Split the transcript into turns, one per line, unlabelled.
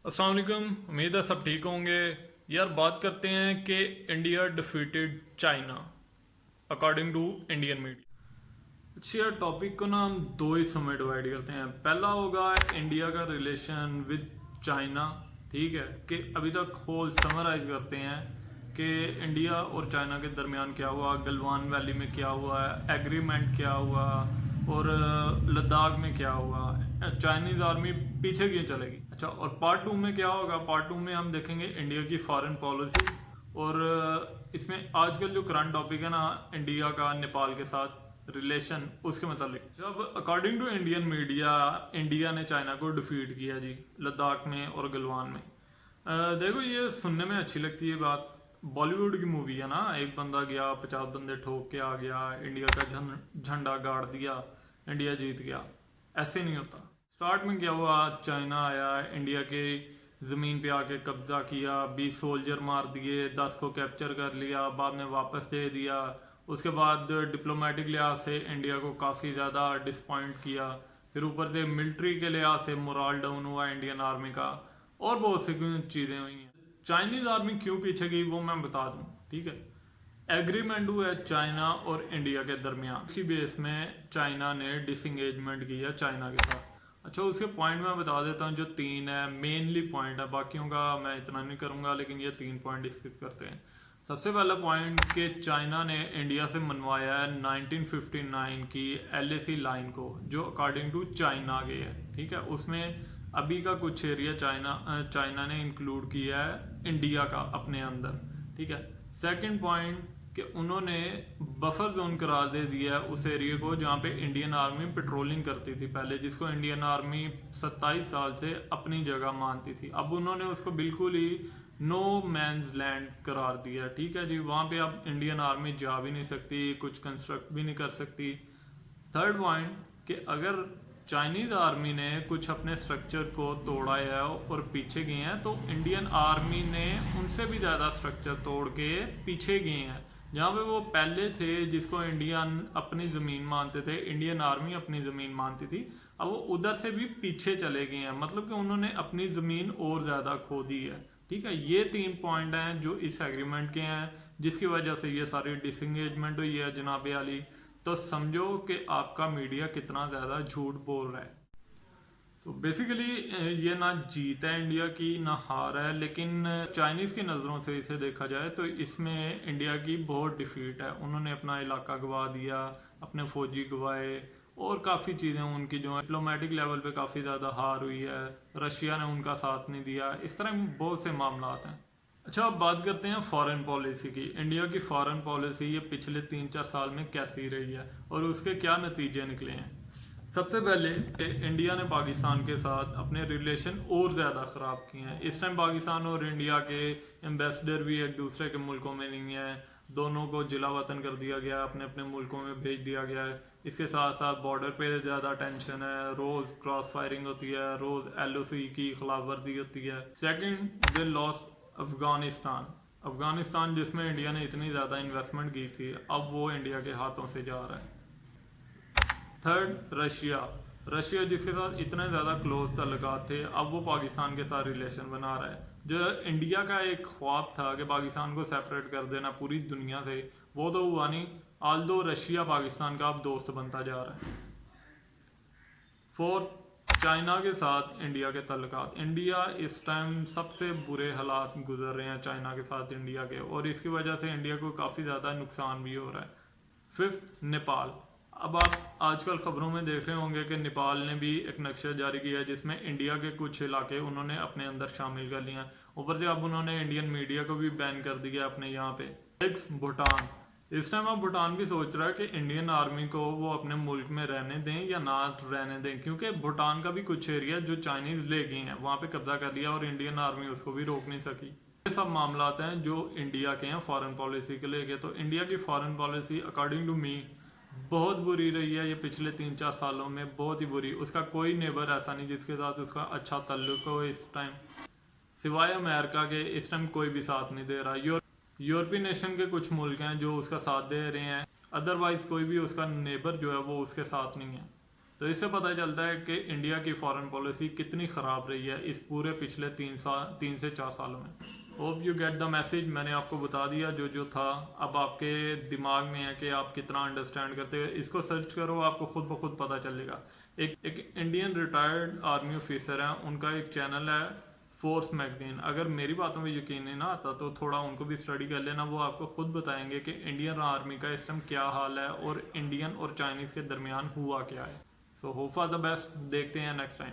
अस्सलाम वालेकुम। उम्मीद है सब ठीक होंगे। यार बात करते हैं कि India defeated China according to Indian media. अच्छा यार, टॉपिक को ना हम दो हिस्सों में डिवाइड करते हैं। पहला होगा इंडिया का रिलेशन विद चाइना, ठीक है, कि अभी तक होल समराइज करते हैं कि इंडिया और चाइना के दरमियान क्या हुआ, गलवान वैली में क्या हुआ, एग्रीमेंट क्या हुआ, और लद्दाख में क्या हुआ, चाइनीज़ आर्मी पीछे क्यों चलेगी। अच्छा, और पार्ट टू में क्या होगा? पार्ट टू में हम देखेंगे इंडिया की फॉरेन पॉलिसी, और इसमें आजकल जो करंट टॉपिक है ना, इंडिया का नेपाल के साथ रिलेशन, उसके मतलब जब according to Indian media India ने चाइना को डिफीट किया जी, लद्दाख में और गलवान में। देखो, ये सुनने में अच्छी लगती है बात। बॉलीवुड की मूवी है ना, एक बंदा गया 50 बंदे ठोक के आ गया, इंडिया का झंडा गाड़ दिया, इंडिया जीत गया। ऐसे नहीं होता। स्टार्ट में क्या हुआ? चाइना आया, इंडिया के ज़मीन पे आके कब्जा किया, 20 सोल्जर मार दिए, 10 को कैप्चर कर लिया, बाद में वापस दे दिया। उसके बाद डिप्लोमेटिक लिहाज से इंडिया को काफ़ी ज़्यादा डिसपॉइंट किया। फिर ऊपर से मिलिट्री के लिहाज से मोराल डाउन हुआ इंडियन आर्मी का, और बहुत सी चीज़ें हुई हैं। चाइनीज़ आर्मी क्यों पीछे गई वो मैं बता दूँ, ठीक है। एग्रीमेंट हुआ है चाइना और इंडिया के दरमियान, उसकी बेस में चाइना ने डिसंगेजमेंट किया चाइना के साथ। अच्छा, उसके पॉइंट मैं बता देता हूँ, जो तीन है मेनली पॉइंट है, बाकियों का मैं इतना नहीं करूँगा, लेकिन ये तीन पॉइंट डिस्कस करते हैं। सबसे पहला पॉइंट कि चाइना ने इंडिया से मनवाया है 1959 की LAC लाइन को, जो अकॉर्डिंग टू चाइना के है, ठीक है। उसमें अभी का कुछ एरिया चाइना ने इंक्लूड किया है इंडिया का अपने अंदर, ठीक है। सेकंड पॉइंट कि उन्होंने बफर जोन करार दे दिया है उस एरिया को जहाँ पे इंडियन आर्मी पेट्रोलिंग करती थी पहले, जिसको इंडियन आर्मी 27 साल से अपनी जगह मानती थी। अब उन्होंने उसको बिल्कुल ही नो मैंस लैंड करार दिया, ठीक है जी। वहाँ पे अब इंडियन आर्मी जा भी नहीं सकती, कुछ कंस्ट्रक्ट भी नहीं कर सकती। थर्ड पॉइंट कि अगर चाइनीज आर्मी ने कुछ अपने स्ट्रक्चर को तोड़ा है और पीछे गए हैं, तो इंडियन आर्मी ने उनसे भी ज़्यादा स्ट्रक्चर तोड़ के पीछे गए हैं। जहाँ पे वो पहले थे, जिसको इंडियन अपनी ज़मीन मानते थे, इंडियन आर्मी अपनी ज़मीन मानती थी, अब वो उधर से भी पीछे चले गए हैं। मतलब कि उन्होंने अपनी ज़मीन और ज़्यादा खो दी है, ठीक है। ये तीन पॉइंट हैं जो इस एग्रीमेंट के हैं, जिसकी वजह से ये सारी डिसंगेजमेंट हुई है जनाब आली। तो समझो कि आपका मीडिया कितना ज़्यादा झूठ बोल रहा है। तो बेसिकली ये ना जीत है इंडिया की, ना हार है। लेकिन चाइनीज़ की नज़रों से इसे देखा जाए तो इसमें इंडिया की बहुत डिफीट है। उन्होंने अपना इलाका गवा दिया, अपने फौजी गवाए, और काफ़ी चीज़ें उनकी जो है डिप्लोमेटिक लेवल पे काफ़ी ज़्यादा हार हुई है। रशिया ने उनका साथ नहीं दिया, इस तरह बहुत से मामला हैं। अच्छा, अब बात करते हैं फॉरेन पॉलिसी की। इंडिया की फॉरेन पॉलिसी ये पिछले 3-4 साल में कैसी रही है और उसके क्या नतीजे निकले हैं। सबसे पहले इंडिया ने पाकिस्तान के साथ अपने रिलेशन और ज़्यादा ख़राब किए हैं। इस टाइम पाकिस्तान और इंडिया के एम्बेसडर भी एक दूसरे के मुल्कों में नहीं है, दोनों को जिला वतन कर दिया गया है, अपने अपने मुल्कों में भेज दिया गया है। इसके साथ साथ बॉर्डर पे ज़्यादा टेंशन है, रोज़ क्रॉस फायरिंग होती है, रोज़ LOC की खिलाफ वर्जी होती है। Second, they lost Afghanistan. Afghanistan जिसमें इंडिया ने इतनी ज़्यादा इन्वेस्टमेंट की थी, अब वो इंडिया के हाथों से जा रहा है। Third, Russia. रशिया जिसके साथ इतने ज़्यादा क्लोज ताल्लुकात थे, अब वो पाकिस्तान के साथ रिलेशन बना रहा है। जो इंडिया का एक ख्वाब था कि पाकिस्तान को सेपरेट कर देना पूरी दुनिया से, वो तो हुआ नहीं। आल्दो रशिया पाकिस्तान का अब दोस्त बनता जा रहा है। फोर्थ, चाइना के साथ इंडिया के ताल्लुकात। इंडिया इस टाइम सबसे बुरे हालात गुजर रहे हैं चाइना के साथ इंडिया के, और इसकी वजह से इंडिया को काफ़ी ज़्यादा नुकसान भी हो रहा है। फिफ्थ, नेपाल। अब आप आजकल खबरों में देख रहे होंगे कि नेपाल ने भी एक नक्शा जारी किया है, जिसमें इंडिया के कुछ इलाके उन्होंने अपने अंदर शामिल कर लिए हैं। ऊपर से अब उन्होंने इंडियन मीडिया को भी बैन कर दिया अपने यहाँ पे। सिक्स, भूटान। इस टाइम अब भूटान भी सोच रहा है कि इंडियन आर्मी को वो अपने मुल्क में रहने दें या ना रहने दें, क्योंकि भूटान का भी कुछ एरिया जो चाइनीज ले गए हैं वहाँ पे कब्जा कर लिया, और इंडियन आर्मी उसको भी रोक नहीं सकी। ये सब मामला हैं जो इंडिया के हैं फॉरेन पॉलिसी के लेके। तो इंडिया की foreign policy according to me बहुत बुरी रही है ये पिछले 3-4 सालों में, बहुत ही बुरी। उसका कोई नेबर ऐसा नहीं जिसके साथ उसका अच्छा ताल्लुक हो इस टाइम, सिवाय अमेरिका के। इस टाइम कोई भी साथ नहीं दे रहा। यूरोपियन नेशन के कुछ मुल्क हैं जो उसका साथ दे रहे हैं, अदरवाइज कोई भी उसका नेबर जो है वो उसके साथ नहीं है। तो इससे पता चलता है कि इंडिया की फॉरेन पॉलिसी कितनी ख़राब रही है इस पूरे पिछले 3 से 4 सालों में। Hope you get the message. मैंने आपको बता दिया जो जो था, अब आपके दिमाग में है कि आप कितना अंडरस्टैंड करते हो। इसको सर्च करो, आपको खुद ब खुद पता चलेगा। एक इंडियन रिटायर्ड आर्मी ऑफिसर हैं, उनका एक चैनल है फोर्स मैगजीन। अगर मेरी बातों में यकीन नहीं ना आता तो थोड़ा उनको भी स्टडी कर लेना, वो आपको खुद बताएंगे कि इंडियन आर्मी का इस टाइम क्या हाल है और इंडियन और चाइनीज़ के दरमियान हुआ क्या है। So hope for the best, देखते हैं नेक्स्ट टाइम।